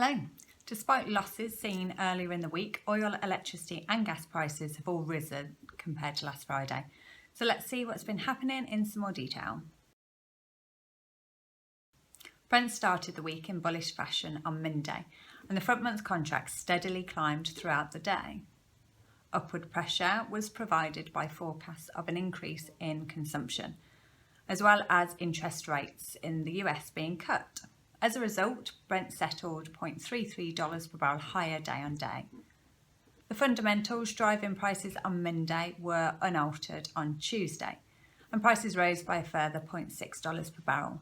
Hello. Despite losses seen earlier in the week, oil, electricity and gas prices have all risen compared to last Friday. So let's see what's been happening in some more detail. Brent started the week in bullish fashion on Monday, and the front-month contract steadily climbed throughout the day. Upward pressure was provided by forecasts of an increase in consumption, as well as interest rates in the US being cut. As a result, Brent settled $0.33 per barrel higher day on day. The fundamentals driving prices on Monday were unaltered on Tuesday, and prices rose by a further $0.6 per barrel.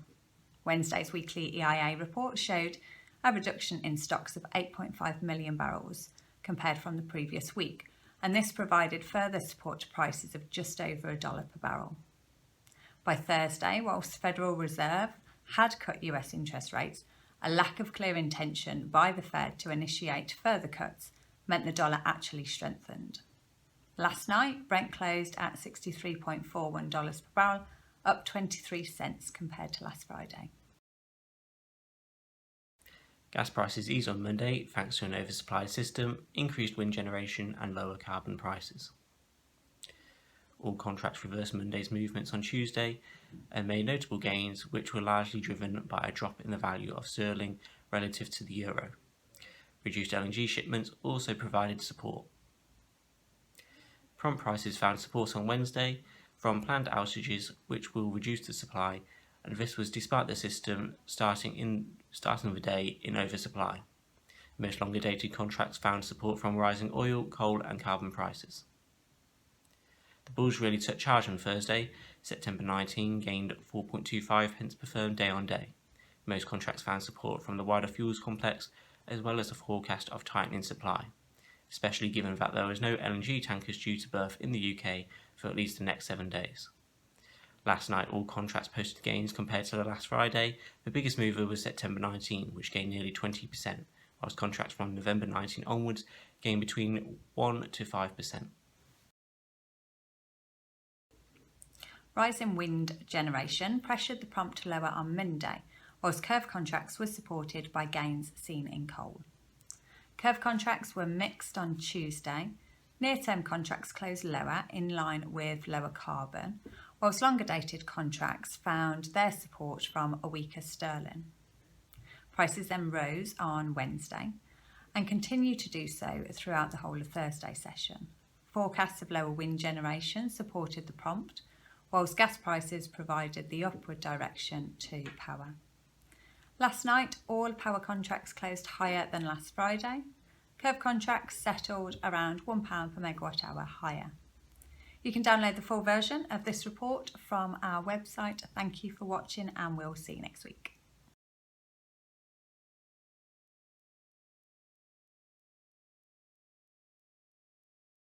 Wednesday's weekly EIA report showed a reduction in stocks of 8.5 million barrels compared from the previous week, and this provided further support to prices of just over $1 per barrel. By Thursday, whilst the Federal Reserve had cut US interest rates, a lack of clear intention by the Fed to initiate further cuts meant the dollar actually strengthened. Last night, Brent closed at $63.41 per barrel, up 23 cents compared to last Friday. Gas prices eased on Monday thanks to an oversupplied system, increased wind generation and lower carbon prices. All contracts reversed Monday's movements on Tuesday and made notable gains, which were largely driven by a drop in the value of sterling relative to the euro. Reduced LNG shipments also provided support. Prompt prices found support on Wednesday from planned outages, which will reduce the supply, and this was despite the system starting the day in oversupply. Most longer dated contracts found support from rising oil, coal and carbon prices. The bulls really took charge on Thursday. September 19 gained 4.25 pence per firm day on day. Most contracts found support from the wider fuels complex, as well as a forecast of tightening supply, especially given that there was no LNG tankers due to berth in the UK for at least the next 7 days. Last night, all contracts posted gains compared to the last Friday. The biggest mover was September 19, which gained nearly 20%, whilst contracts from November 19 onwards gained between 1 to 5%. Rising wind generation pressured the prompt lower on Monday, whilst curve contracts were supported by gains seen in coal. Curve contracts were mixed on Tuesday. Near-term contracts closed lower, in line with lower carbon, whilst longer-dated contracts found their support from a weaker sterling. Prices then rose on Wednesday and continue to do so throughout the whole of Thursday session. Forecasts of lower wind generation supported the prompt, whilst gas prices provided the upward direction to power. Last night, all power contracts closed higher than last Friday. Curve contracts settled around £1 per megawatt hour higher. You can download the full version of this report from our website. Thank you for watching, and we'll see you next week.